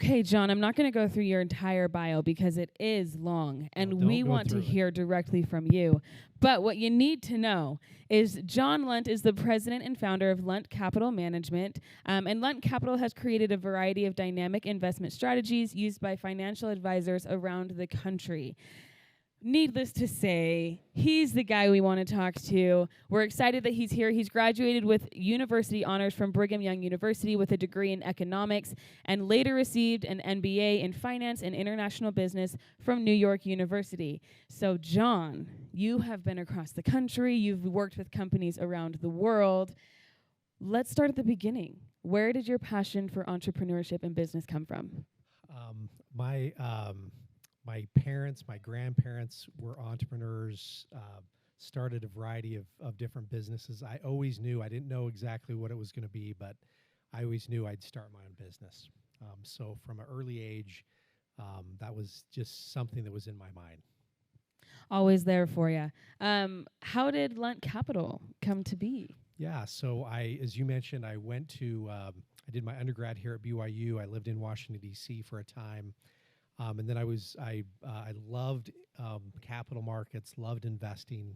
Okay, John, I'm not going to go through your entire bio because it is long, and we want to hear directly from you. But what you need to know is John Lunt is the president and founder of Lunt Capital Management, and Lunt Capital has created a variety of dynamic investment strategies used by financial advisors around the country. Needless to say, he's the guy we want to talk to. We're excited that he's here. He's graduated with university honors from Brigham Young University with a degree in economics and later received an MBA in finance and international business from New York University. So, John, you have been across the country. You've worked with companies around the world. Let's start at the beginning. Where did your passion for entrepreneurship and business come from? My parents, my grandparents were entrepreneurs, started a variety of different businesses. I always knew, I didn't know exactly what it was going to be, but I always knew I'd start my own business. So from an early age, that was just something that was in my mind. Always there for you. How did Lunt Capital come to be? Yeah, so as you mentioned, I went to, I did my undergrad here at BYU. I lived in Washington, D.C. for a time. And then I loved capital markets, loved investing,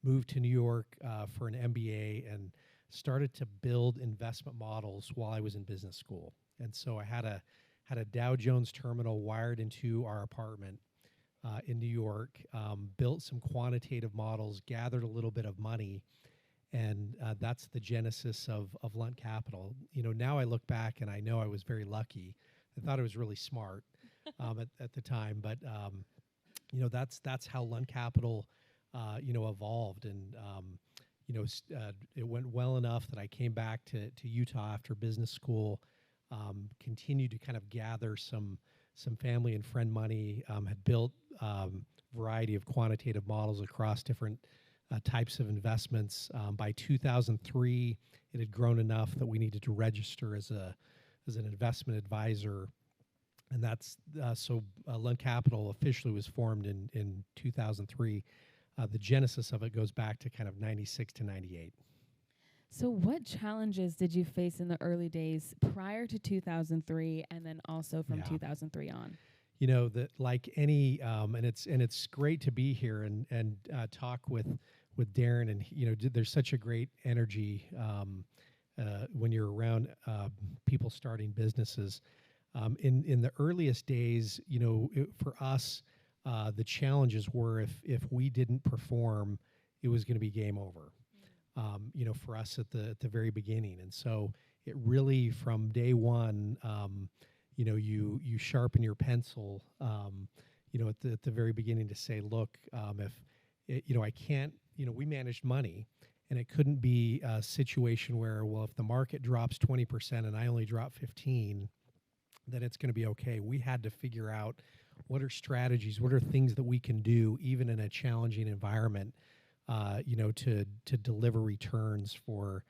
moved to New York for an MBA and started to build investment models while I was in business school. And so I had a Dow Jones terminal wired into our apartment in New York, built some quantitative models, gathered a little bit of money, and that's the genesis of Lunt Capital. You know, now I look back and I know I was very lucky. I thought I was really smart at the time, but you know, that's how Lunt Capital evolved, and it went well enough that I came back to Utah after business school, continued to kind of gather some family and friend money, had built variety of quantitative models across different types of investments. By 2003, it had grown enough that we needed to register as an investment advisor. And that's so Lunt Capital officially was formed in 2003. The genesis of it goes back to kind of 96 to 98. So what challenges did you face in the early days prior to 2003 and then also from 2003 on? You know, that like any, and it's great to be here and talk with Darren, and you know, there's such a great energy when you're around people starting businesses. In the earliest days, you know, for us, the challenges were if we didn't perform, it was going to be game over. You know, for us at the very beginning, and so it really from day one, you know, you sharpen your pencil, you know, at the very beginning to say, look, if you know, I can't, you know, we managed money. And it couldn't be a situation where, well, if the market drops 20% and I only drop 15, then it's going to be okay. We had to figure out what are strategies, what are things that we can do, even in a challenging environment, you know, to deliver returns for,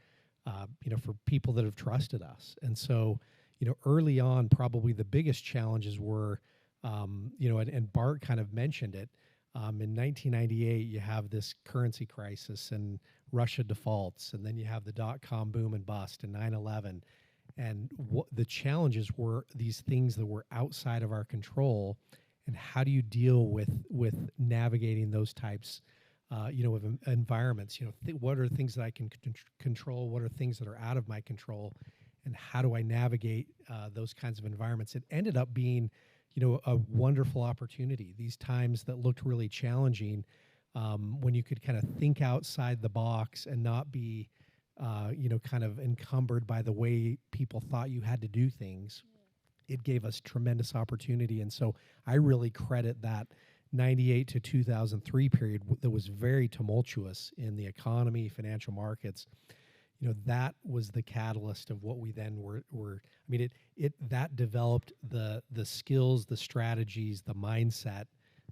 you know, for people that have trusted us. And so, you know, early on, probably the biggest challenges were, you know, and Bart kind of mentioned it. In 1998, you have this currency crisis and Russia defaults, and then you have the dot-com boom and bust and 9/11. And what the challenges were, these things that were outside of our control, and how do you deal with navigating those types, you know, of environments? You know, what are things that I can control? What are things that are out of my control? And how do I navigate those kinds of environments? It ended up being, you know, a wonderful opportunity. These times that looked really challenging, when you could kind of think outside the box and not be, you know, kind of encumbered by the way people thought you had to do things. It gave us tremendous opportunity. And so I really credit that 98 to 2003 period that was very tumultuous in the economy, financial markets. You know, that was the catalyst of what we then were I mean, that developed the skills, the strategies, the mindset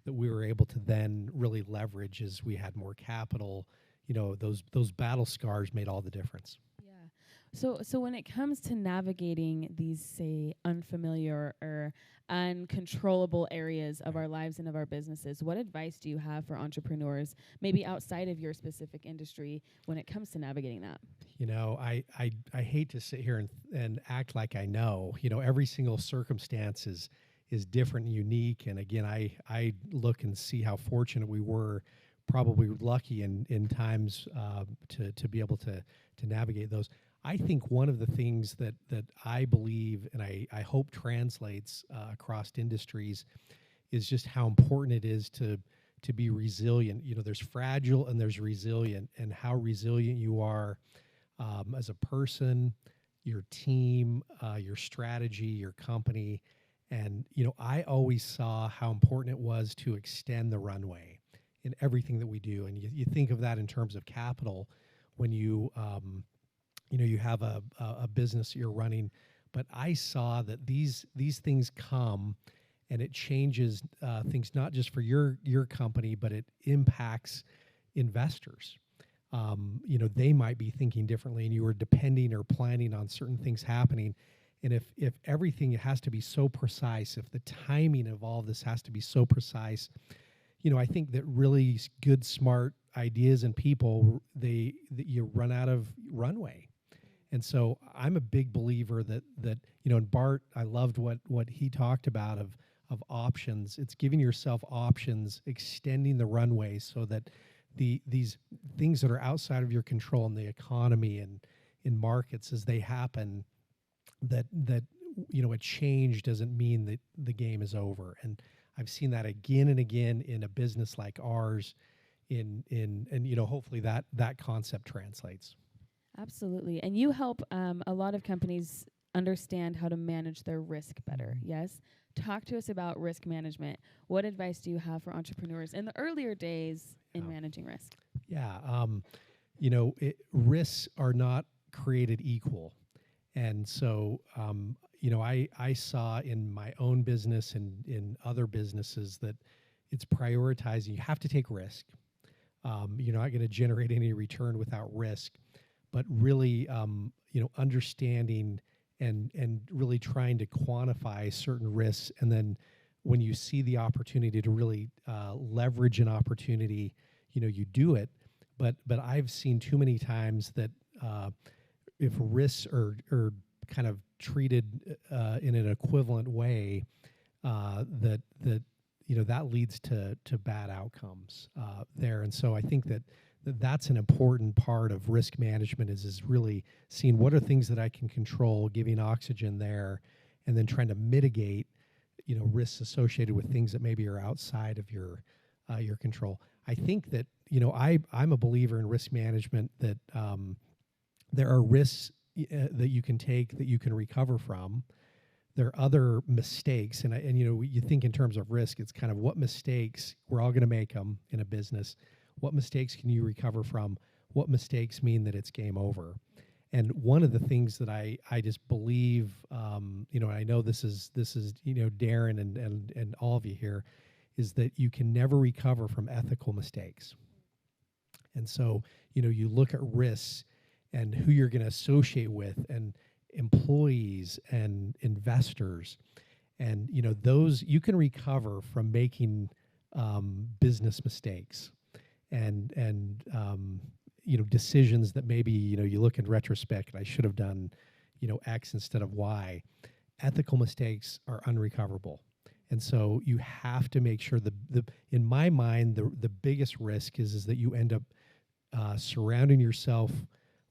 that we were able to then really leverage as we had more capital. You know, those battle scars made all the difference. Yeah. So when it comes to navigating these, say, unfamiliar or uncontrollable areas of our lives and of our businesses, what advice do you have for entrepreneurs, maybe outside of your specific industry, when it comes to navigating that? I hate to sit here and act like I know. Every single circumstance is different and unique. And again, I look and see how fortunate we were, probably lucky in times to be able to navigate those. I think one of the things that I believe and I hope translates across industries is just how important it is to be resilient. There's fragile and there's resilient, and how resilient you are as a person, your team, your strategy, your company. And, I always saw how important it was to extend the runway in everything that we do. And you think of that in terms of capital when you have a business you're running. But I saw that these things come and it changes things, not just for your company, but it impacts investors. They might be thinking differently, and you are depending or planning on certain things happening. And if everything has to be so precise, if the timing of all of this has to be so precise, I think that really good, smart ideas and people, that you run out of runway. And so I'm a big believer that and Bart, I loved what he talked about of options. It's giving yourself options, extending the runway so that these things that are outside of your control in the economy and in markets as they happen, that a change doesn't mean that the game is over. And I've seen that again and again in a business like ours, and hopefully that concept translates. Absolutely. And you help a lot of companies understand how to manage their risk better. Yes? Talk to us about risk management. What advice do you have for entrepreneurs in the earlier days in managing risk? Yeah. Risks are not created equal. And so, I saw in my own business and in other businesses that it's prioritizing. You have to take risk. You're not going to generate any return without risk, but really, understanding and really trying to quantify certain risks. And then when you see the opportunity to really leverage an opportunity, you do it. But I've seen too many times that if risks are kind of treated in an equivalent way, that leads to bad outcomes there. And so I think that's an important part of risk management is really seeing what are things that I can control, giving oxygen there, and then trying to mitigate risks associated with things that maybe are outside of your control. I think that I'm a believer in risk management, that there are risks that you can take that you can recover from. There are other mistakes, and you think in terms of risk, it's kind of what mistakes, we're all going to make them in a business. What mistakes can you recover from? What mistakes mean that it's game over? And one of the things that I just believe, I know this is Darren and all of you here, is that you can never recover from ethical mistakes. And so, you look at risks and who you're going to associate with, and employees and investors, and those you can recover from making business mistakes and decisions that maybe you look in retrospect, I should have done X instead of Y. Ethical mistakes are unrecoverable. And so you have to make sure in my mind, the biggest risk is that you end up surrounding yourself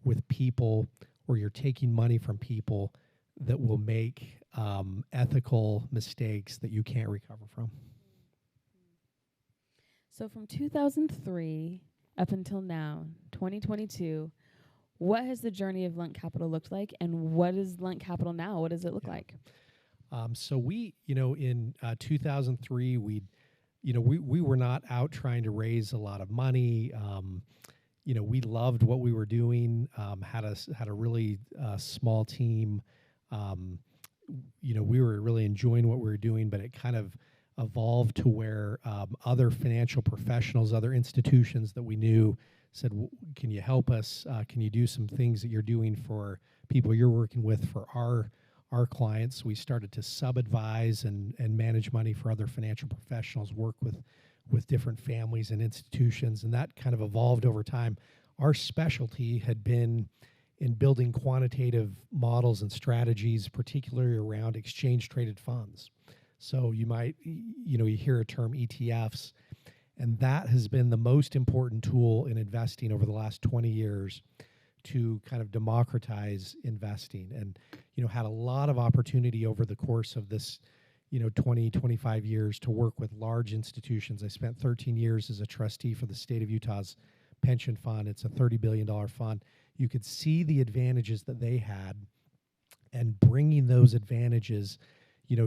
with people, or you're taking money from people that will make ethical mistakes that you can't recover from. So from 2003 up until now, 2022, what has the journey of Lunt Capital looked like, and what is Lunt Capital now? What does it look like? So we, in 2003, we were not out trying to raise a lot of money. We loved what we were doing. Had a really small team. We were really enjoying what we were doing, but it kind of evolved to where other financial professionals, other institutions that we knew said, can you help us? Can you do some things that you're doing for people you're working with for our clients? We started to sub-advise and manage money for other financial professionals, work with different families and institutions, and that kind of evolved over time. Our specialty had been in building quantitative models and strategies, particularly around exchange-traded funds. So you might, you hear a term ETFs, and that has been the most important tool in investing over the last 20 years to kind of democratize investing, and had a lot of opportunity over the course of this 20, 25 years to work with large institutions. I spent 13 years as a trustee for the state of Utah's pension fund. It's a $30 billion fund. You could see the advantages that they had, and bringing those advantages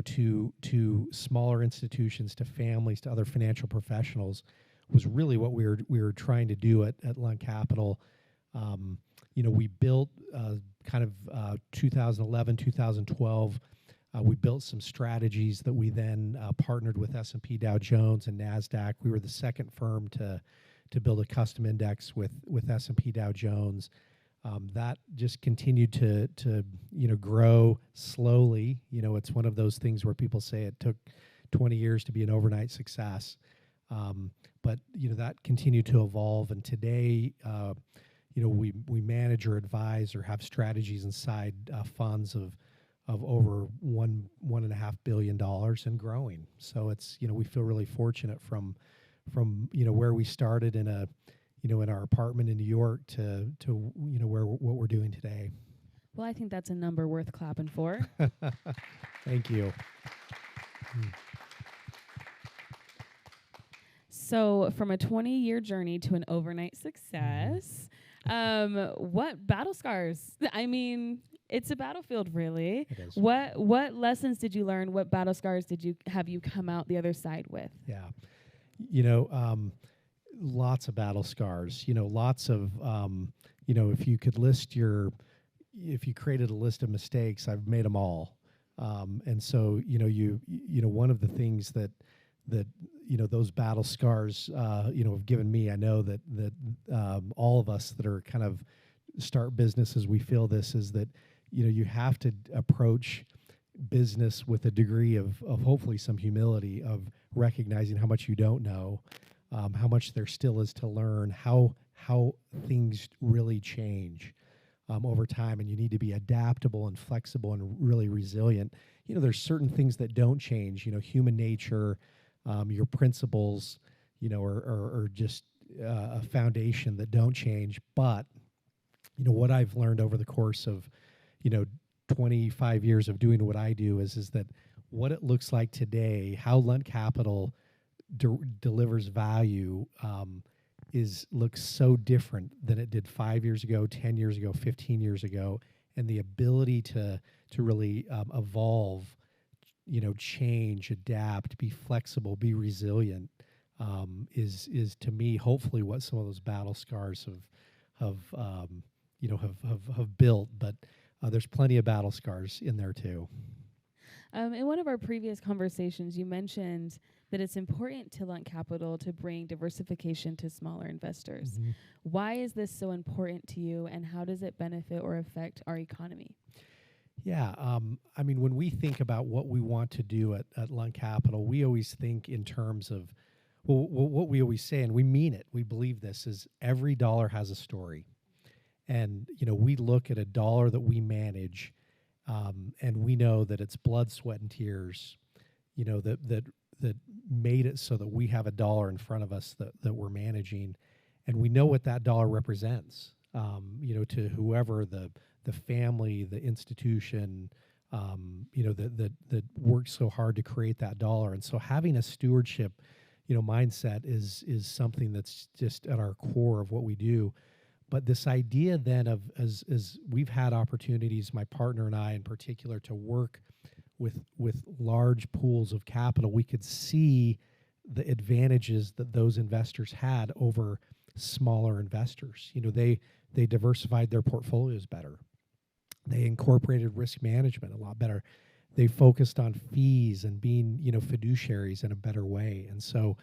to smaller institutions, to families, to other financial professionals was really what we were trying to do at Lunt Capital. We built 2011, 2012. We built some strategies that we then partnered with S&P Dow Jones and NASDAQ. We were the second firm to build a custom index with S&P Dow Jones. That just continued to grow slowly. It's one of those things where people say it took 20 years to be an overnight success. But that continued to evolve, and today we manage or advise or have strategies inside funds of over $1.5 billion and growing. So it's we feel really fortunate from where we started in our apartment in New York to what we're doing today. Well, I think that's a number worth clapping for. Thank you. So from a 20-year journey to an overnight success, what battle scars? I mean, it's a battlefield, really. It is. What lessons did you learn? What battle scars have you come out the other side with? Yeah. Lots of battle scars, lots of, if you created a list of mistakes, I've made them all. And so, one of the things that those battle scars, have given me, I know that all of us that are kind of start businesses, we feel this is that, you have to approach business with a degree of hopefully some humility, of recognizing how much you don't know, how much there still is to learn, how things really change over time, and you need to be adaptable and flexible and really resilient. There's certain things that don't change. Human nature, your principles, are just a foundation that don't change. But what I've learned over the course of 25 years of doing what I do is that what it looks like today, how Lunt Capital delivers value looks so different than it did 5 years ago, 10 years ago, 15 years ago, and the ability to really evolve, change, adapt, be flexible, be resilient, is to me hopefully what some of those battle scars have built. But there's plenty of battle scars in there too. In one of our previous conversations, you mentioned that it's important to Lunt Capital to bring diversification to smaller investors. Mm-hmm. Why is this so important to you, and how does it benefit or affect our economy? Yeah, when we think about what we want to do at Lunt Capital, we always think in terms of, what we always say, and we mean it, we believe this, is every dollar has a story. And, we look at a dollar that we manage, and we know that it's blood, sweat, and tears, that made it so that we have a dollar in front of us that we're managing, and we know what that dollar represents, to whoever the family, the institution, that worked so hard to create that dollar. And so having a stewardship, mindset is something that's just at our core of what we do. But this idea then of, as we've had opportunities, my partner and I in particular, to work with large pools of capital, we could see the advantages that those investors had over smaller investors. They diversified their portfolios better. They incorporated risk management a lot better. they focused on fees and being, fiduciaries in a better way. And so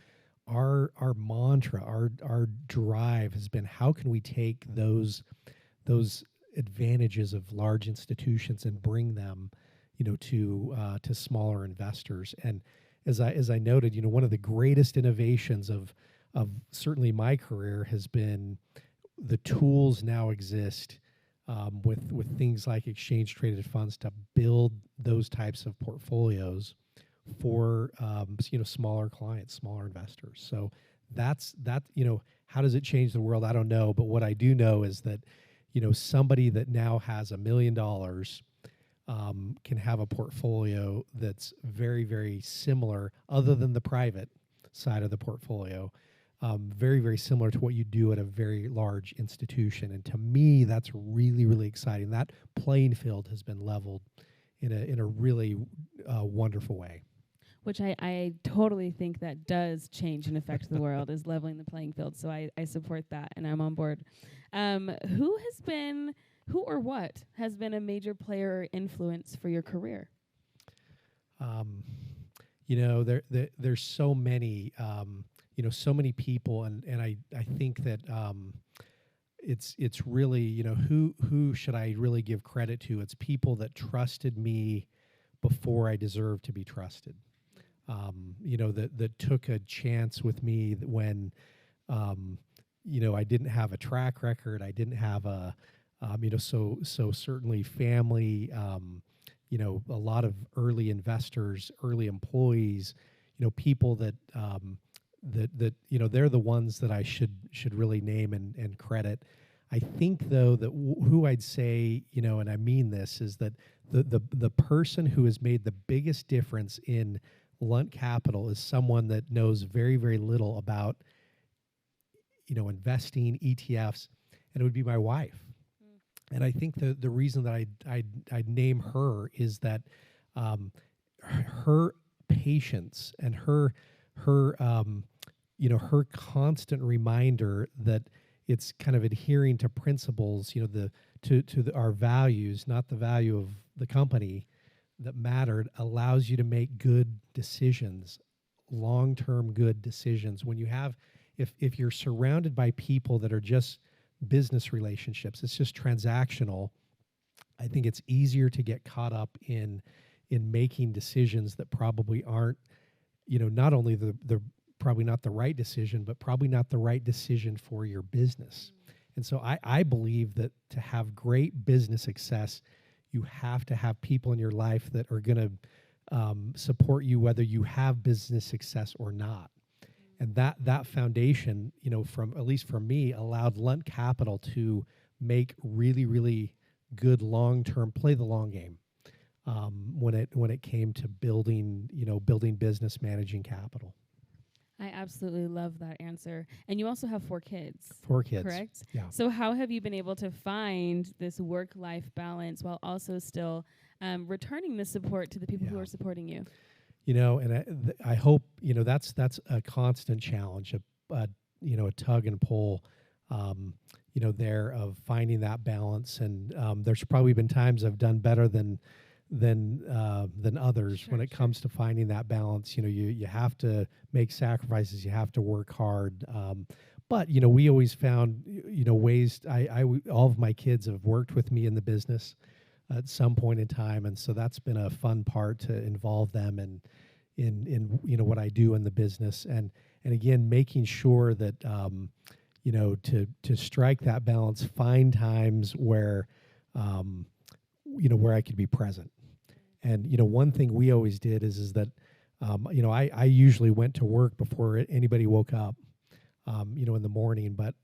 our mantra, our drive has been, how can we take those advantages of large institutions and bring them, to smaller investors. And as I noted, one of the greatest innovations of certainly my career has been the tools now exist with things like exchange traded funds to build those types of portfolios for smaller clients, smaller investors. So that's how does it change the world? I don't know, but what I do know is that somebody that now has $1 million can have a portfolio that's very, very similar, other than the private side of the portfolio, very, very similar to what you do at a very large institution. And to me, that's really, really exciting. That playing field has been leveled in a really wonderful way. Which I totally think that does change and affect the world, is leveling the playing field. So I support that, and I'm on board. Who or what has been a major player or influence for your career? There's so many, so many people, and I think that it's really, who should I really give credit to? It's people that trusted me before I deserved to be trusted. That took a chance with me when, I didn't have a track record. I didn't have a, so certainly family, a lot of early investors, early employees, people that they're the ones that I should really name and credit. I think though that who I'd say, and I mean this, is that the person who has made the biggest difference in Lunt Capital is someone that knows very, very little about, investing, ETFs, and it would be my wife. And I think the reason that I'd name her is that her patience and her constant reminder that it's kind of adhering to principles, our values, not the value of the company, that mattered, allows you to make good decisions, long-term good decisions. When you have, if you're surrounded by people that are just business relationships, it's just transactional, I think it's easier to get caught up in making decisions that probably aren't, not only the probably not the right decision, but probably not the right decision for your business. And so I believe that to have great business success, you have to have people in your life that are going to support you, whether you have business success or not. And that foundation, from at least for me, allowed Lunt Capital to make really, really good long-term, play the long game when it came to building business, managing capital. I absolutely love that answer. And you also have 4 kids. 4 kids. Correct? Yeah. So how have you been able to find this work-life balance while also still returning the support to the people who are supporting you? And I hope, that's a constant challenge, a tug and pull, there of finding that balance. And there's probably been times I've done better than others when it comes to finding that balance. You have to make sacrifices, you have to work hard. But we always found ways. All of my kids have worked with me in the business at some point in time, and so that's been a fun part to involve them in what I do in the business, and again making sure that to strike that balance, find times where where I could be present. And one thing we always did is that I usually went to work before anybody woke up in the morning, but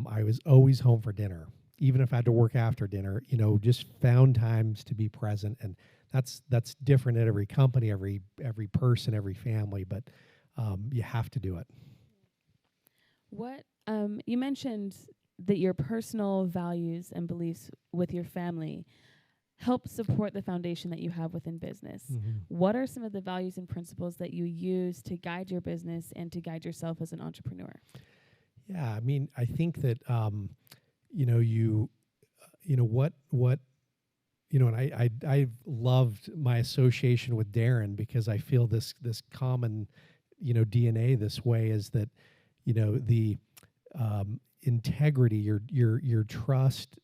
I was always home for dinner. Even if I had to work after dinner, just found times to be present. And that's different at every company, every person, every family, but you have to do it. What you mentioned that your personal values and beliefs with your family help support the foundation that you have within business. Mm-hmm. What are some of the values and principles that you use to guide your business and to guide yourself as an entrepreneur? Yeah, I mean, I think that what and I've loved my association with Darren because I feel this common, DNA this way is that, the integrity, your trust,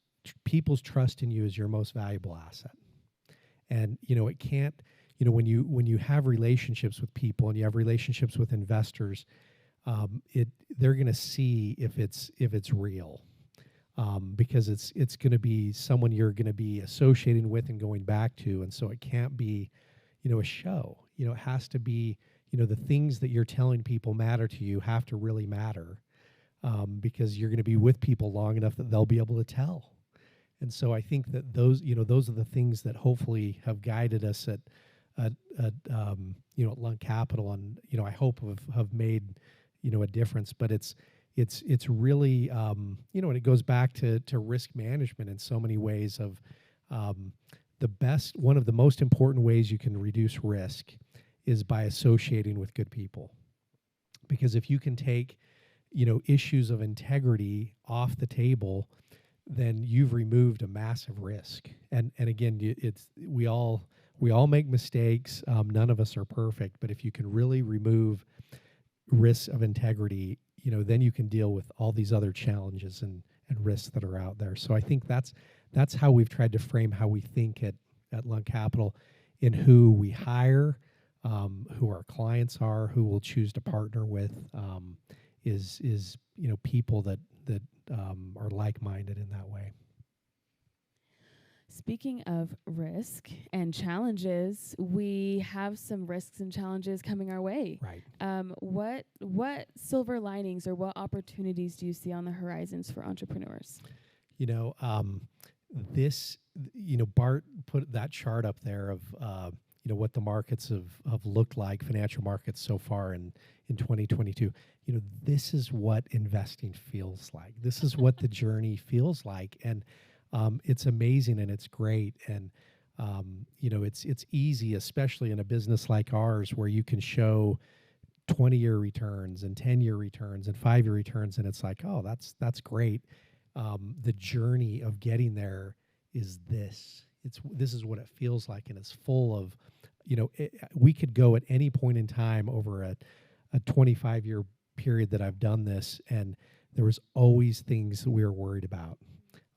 people's trust in you is your most valuable asset. And, it can't, when you have relationships with people and you have relationships with investors, they're going to see if it's real. Because it's going to be someone you're going to be associating with and going back to. And so it can't be, a show. It has to be, the things that you're telling people matter to you have to really matter, because you're going to be with people long enough that they'll be able to tell. And so I think that those are the things that hopefully have guided us at Lunt Capital, and I hope have made a difference. But it's really and it goes back to risk management in so many ways. Of one of the most important ways you can reduce risk is by associating with good people, because if you can take issues of integrity off the table, then you've removed a massive risk. And again, we all make mistakes. None of us are perfect, but if you can really remove risks of integrity, then you can deal with all these other challenges and risks that are out there. So I think that's how we've tried to frame how we think at Lunt Capital, in who we hire, who our clients are, who we'll choose to partner with, is people that are like-minded in that way. Speaking of risk and challenges, we have some risks and challenges coming our way. Right. What silver linings or what opportunities do you see on the horizons for entrepreneurs? Bart put that chart up there of what the markets have looked like, financial markets so far in 2022. This is what investing feels like. This is what the journey feels like, and it's amazing and it's great. And it's easy, especially in a business like ours, where you can show 20-year returns and 10-year returns and 5-year returns, and it's like, oh, that's great. The journey of getting there is this. This is what it feels like, and it's full of, we could go at any point in time over a 25-year period that I've done this, and there was always things that we were worried about.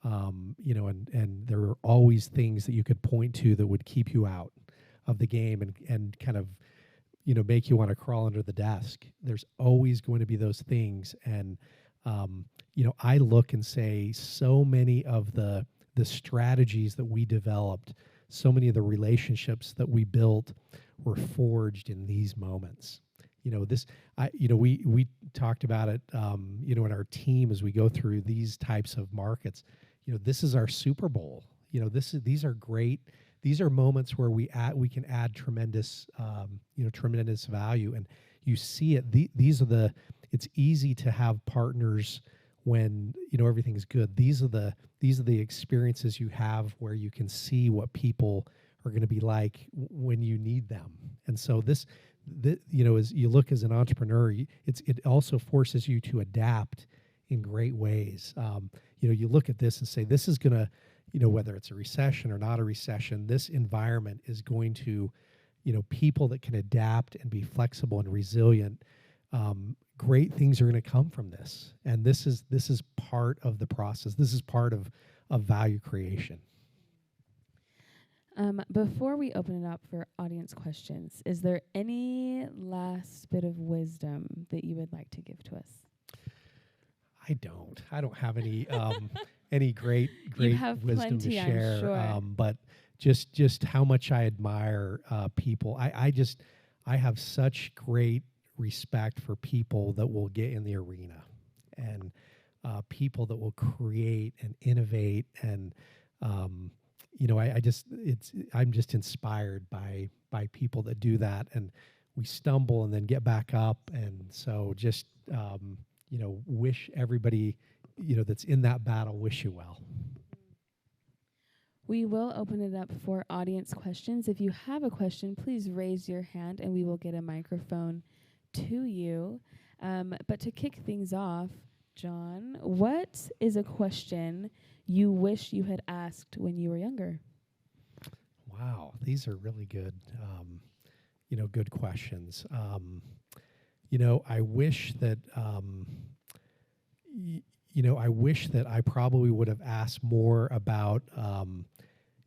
And there were always things that you could point to that would keep you out of the game and kind of, make you want to crawl under the desk. There's always going to be those things. And, I look and say so many of the strategies that we developed, so many of the relationships that we built were forged in these moments. We talked about it, in our team as we go through these types of markets. This is our Super Bowl. These are great. These are moments where we can add tremendous value, and you see it. It's easy to have partners when everything's good. These are the experiences you have where you can see what people are going to be like when you need them. And so as you look as an entrepreneur, it also forces you to adapt in great ways. You look at this and say, this is going to, whether it's a recession or not a recession, this environment is going to, people that can adapt and be flexible and resilient. Great things are going to come from this. And this is part of the process. This is part of value creation. Before we open it up for audience questions, is there any last bit of wisdom that you would like to give to us? I don't have any any great wisdom to share. Sure. But just how much I admire people. I have such great respect for people that will get in the arena, and people that will create and innovate, and I'm just inspired by people that do that, and we stumble and then get back up, and so just wish everybody that's in that battle, wish you well. We will open it up for audience questions. If you have a question, please raise your hand and we will get a microphone to you. But to kick things off, John, what is a question you wish you had asked when you were younger? Wow, these are really good, good questions. I wish that, I wish that I probably would have asked more about,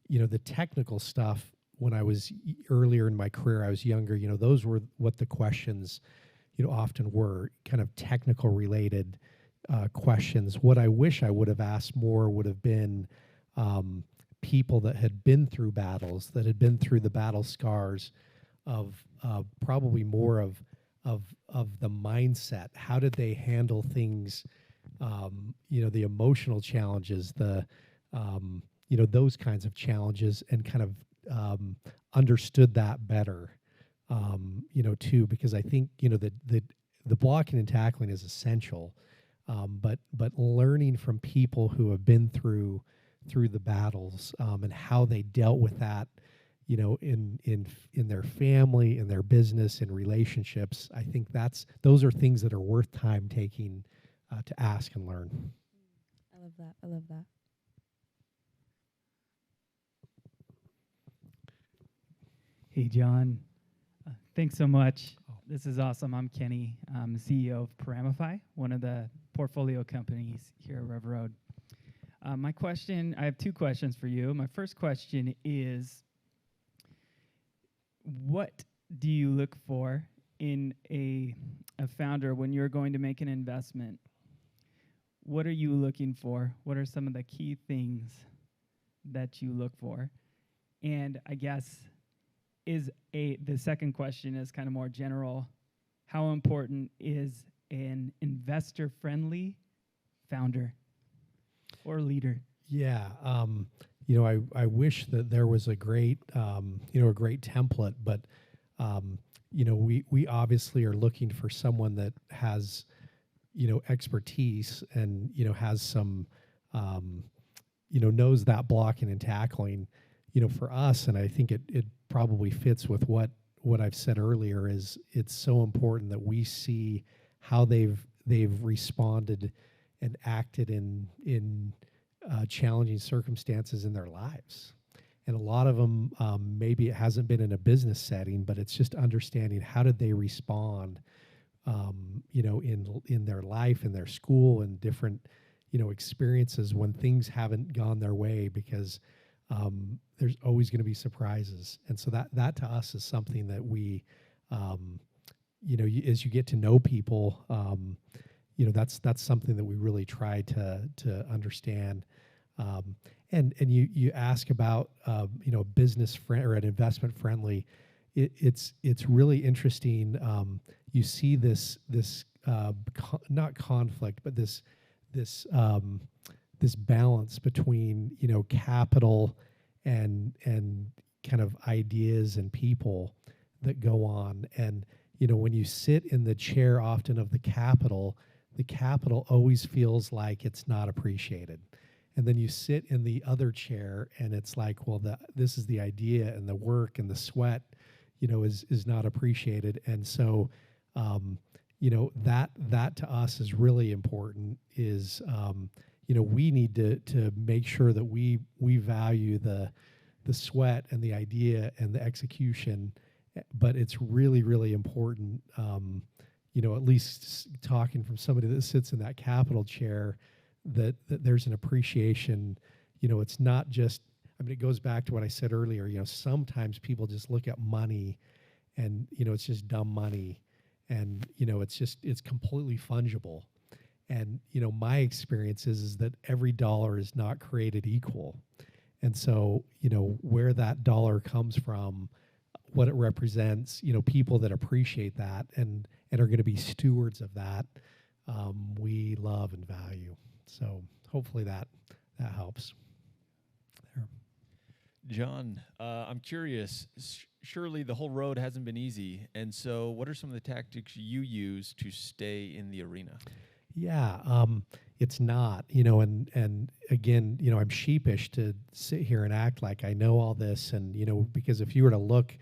the technical stuff when I was earlier in my career. I was younger. Those were what the questions, often were, kind of technical related questions. What I wish I would have asked more would have been people that had been through battles, that had been through the battle scars of probably more of the mindset. How did they handle things? The emotional challenges, those kinds of challenges, and kind of understood that better, too, because I think, the blocking and tackling is essential, but learning from people who have been through the battles, and how they dealt with that, in their family, in their business, in relationships. I think those are things that are worth time taking to ask and learn. I love that. I love that. Hey, John. Thanks so much. This is awesome. I'm Kenny. I'm the CEO of Paramify, one of the portfolio companies here at RevRoad. I have two questions for you. My first question is, what do you look for in a founder when you're going to make an investment? What are you looking for? What are some of the key things that you look for? And I guess the second question is kind of more general. How important is an investor-friendly founder or leader? Yeah, I wish that there was a great template, but we obviously are looking for someone that has, expertise and, has some, knows that blocking and tackling, for us. And I think it probably fits with what I've said earlier, is it's so important that we see how they've responded and acted in challenging circumstances in their lives. And a lot of them, maybe it hasn't been in a business setting, but it's just understanding how did they respond, in their life, in their school, and different, experiences when things haven't gone their way, because there's always going to be surprises. And so that to us is something that we, as you get to know people, that's something that we really try to understand. And you ask about business friend or an investment friendly. It's really interesting. You see this not conflict, but this balance between capital and kind of ideas and people that go on. And when you sit in the chair often of the capital always feels like it's not appreciated. And then you sit in the other chair and it's like, well, this is the idea, and the work and the sweat, is not appreciated. And so, that to us is really important, is, we need to make sure that we value the sweat and the idea and the execution, but it's really, really important, at least talking from somebody that sits in that capital chair, that there's an appreciation. It's not just, it goes back to what I said earlier, sometimes people just look at money and, it's just dumb money, and, it's completely fungible. And, my experience is that every dollar is not created equal. And so, where that dollar comes from, what it represents, people that appreciate that and are going to be stewards of that, we love and value. So hopefully that helps. There. John, I'm curious, surely the whole road hasn't been easy. And so what are some of the tactics you use to stay in the arena? Yeah, it's not, and again, I'm sheepish to sit here and act like I know all this. And, because if you were to look,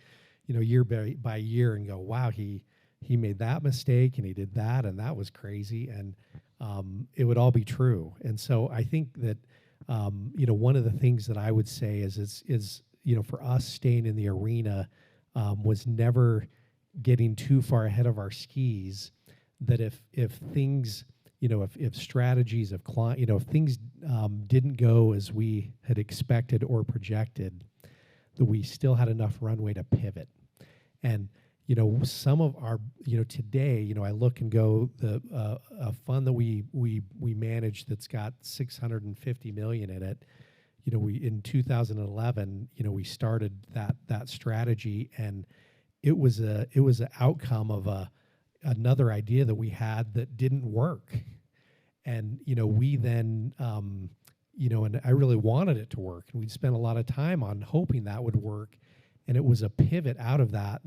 year by year and go, wow, he made that mistake and he did that, and that was crazy. And it would all be true. And so I think that, one of the things that I would say is for us staying in the arena was never getting too far ahead of our skis. That if things, if strategies of client, if things didn't go as we had expected or projected, that we still had enough runway to pivot. And some of our, today, I look and go, a fund that we manage that's got $650 million in it. We in 2011, we started that strategy, and it was an outcome of another idea that we had that didn't work, and we then and I really wanted it to work, and we'd spent a lot of time on hoping that would work. And it was a pivot out of that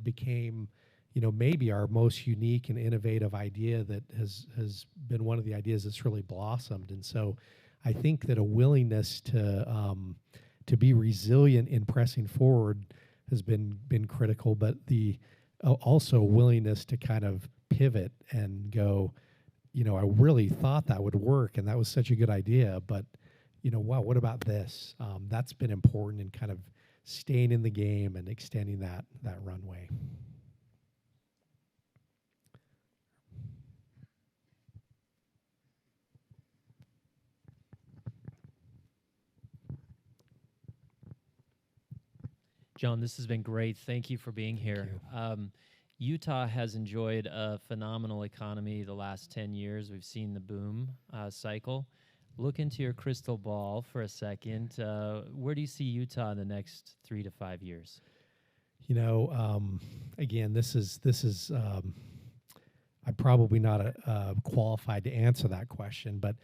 became, maybe our most unique and innovative idea that has been one of the ideas that's really blossomed. And so I think that a willingness to be resilient in pressing forward has been critical, but also a willingness to kind of pivot and go, I really thought that would work, and that was such a good idea, but wow, what about this? That's been important in kind of staying in the game and extending that runway. John, this has been great. Thank you for being here. Utah has enjoyed a phenomenal economy the last 10 years. We've seen the boom cycle. Look into your crystal ball for a second. Where do you see Utah in the next 3 to 5 years? Again, this is I'm probably not qualified to answer that question, but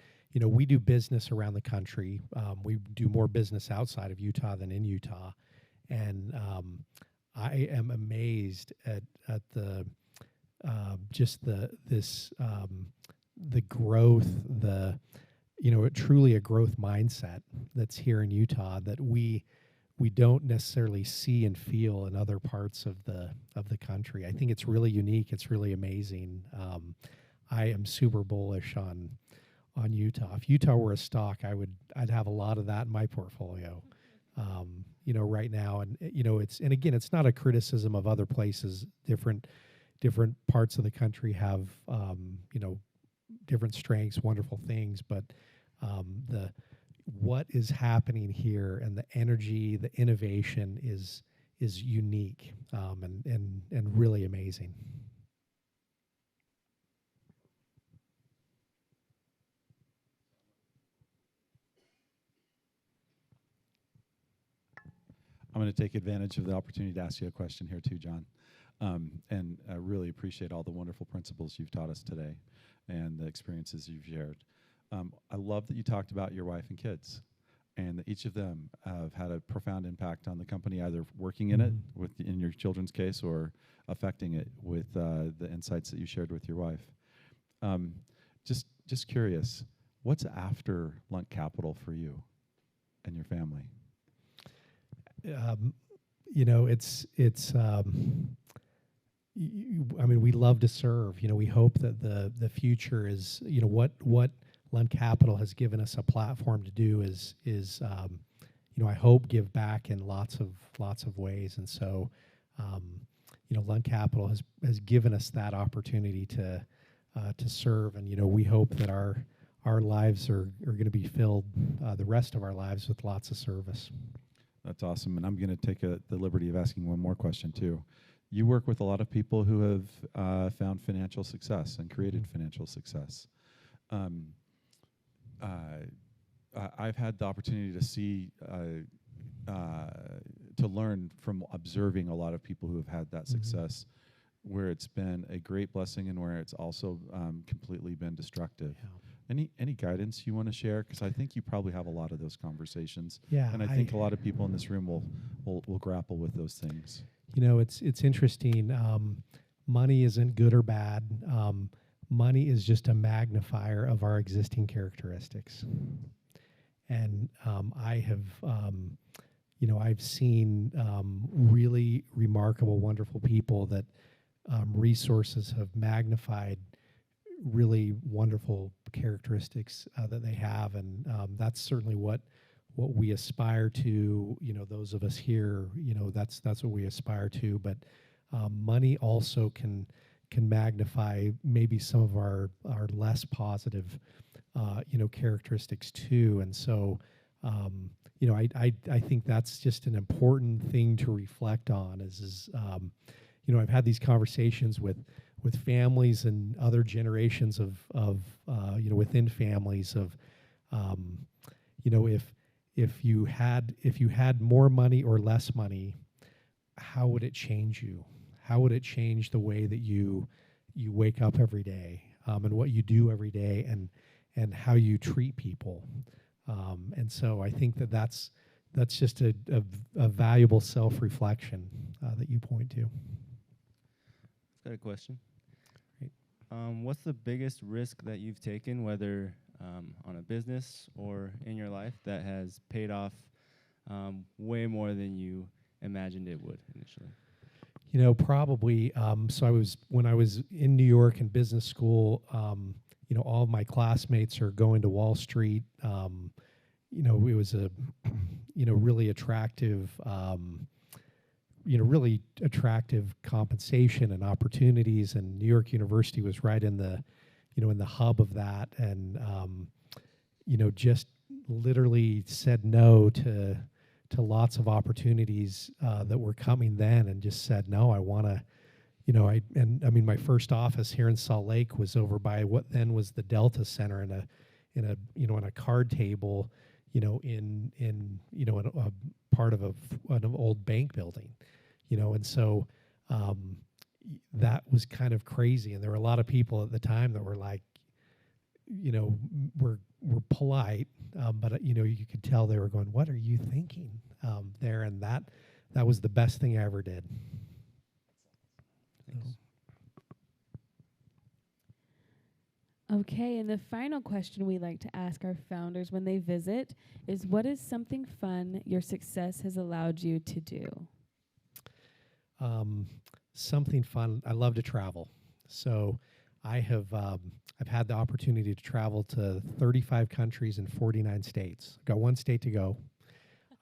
we do business around the country. We do more business outside of Utah than in Utah, and I am amazed at the growth, truly a growth mindset that's here in Utah that we don't necessarily see and feel in other parts of the country. I think it's really unique. It's really amazing. I am super bullish on Utah. If Utah were a stock, I'd have a lot of that in my portfolio. Right now, and it's not a criticism of other places. Different parts of the country have different strengths, wonderful things, but what is happening here and the energy, the innovation is unique and really amazing. I'm going to take advantage of the opportunity to ask you a question here too, John. And I really appreciate all the wonderful principles you've taught us today and the experiences you've shared. I love that you talked about your wife and kids, and that each of them have had a profound impact on the company, either working in it, in your children's case, or affecting it with the insights that you shared with your wife. Just curious, what's after Lunt Capital for you and your family? We love to serve. We hope that the future is, what Lunt Capital has given us a platform to do is I hope give back in lots of ways. And so, Lunt Capital has given us that opportunity to serve, and we hope that our lives are going to be filled the rest of our lives with lots of service. That's awesome. And I'm going to take the liberty of asking one more question too. You work with a lot of people who have found financial success and created financial success. I've had the opportunity to see, to learn from observing a lot of people who have had that success, where it's been a great blessing and where it's also completely been destructive. Yeah. Any guidance you want to share? Because I think you probably have a lot of those conversations. Yeah, and I think a lot of people in this room will grapple with those things. It's interesting. Money isn't good or bad. Money is just a magnifier of our existing characteristics. And I have, I've seen really remarkable, wonderful people that resources have magnified really wonderful characteristics that they have, and that's certainly what what we aspire to. Those of us here, that's what we aspire to. But money also can magnify maybe some of our less positive characteristics too. And so I think that's just an important thing to reflect on. I've had these conversations with families and other generations of within families of if you had more money or less money, how would it change you? How would it change the way that you wake up every day, and what you do every day, and how you treat people? And so I think that's just a valuable self-reflection that you point to. Got a question. Great. What's the biggest risk that you've taken, whether on a business or in your life, that has paid off way more than you imagined it would initially? Probably. So when I was in New York in business school, all of my classmates are going to Wall Street. It was a, really attractive, really attractive compensation and opportunities. And New York University was right in the, in the hub of that. And, just literally said no to lots of opportunities that were coming then, and just said, no, I want to, my first office here in Salt Lake was over by what then was the Delta Center in a card table, in a part of an old bank building, and so that was kind of crazy. And there were a lot of people at the time that were like, we're polite, but you could tell they were going, "What are you thinking?" There, and that was the best thing I ever did. Thanks. Okay, and the final question we like to ask our founders when they visit is, what is something fun your success has allowed you to do? Something fun. I love to travel. So I've had the opportunity to travel to 35 countries and 49 states. Got one state to go.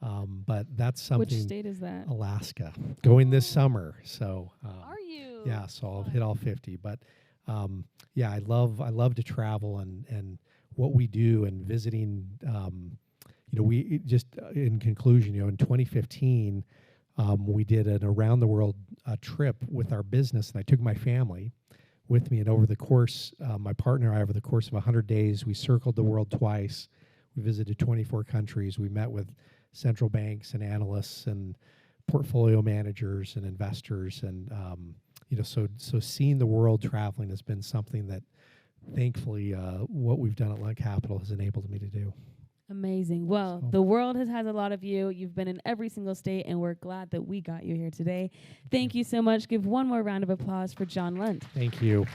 But that's something. Which state is that? Alaska. Going this summer. So Are you? Yeah, so I'll hit all 50. But I love to travel, and what we do and visiting. We just in conclusion, in 2015, we did an around the world trip with our business, and I took my family with me. And over the course, my partner and I, over the course of 100 days, we circled the world twice. We visited 24 countries. We met with central banks and analysts and portfolio managers and investors, and so seeing the world traveling has been something that, thankfully, what we've done at Lunt Capital has enabled me to do. Amazing. Well, the world has a lot of you. You've been in every single state, and we're glad that we got you here today. Thank you so much. Give one more round of applause for John Lunt. Thank you.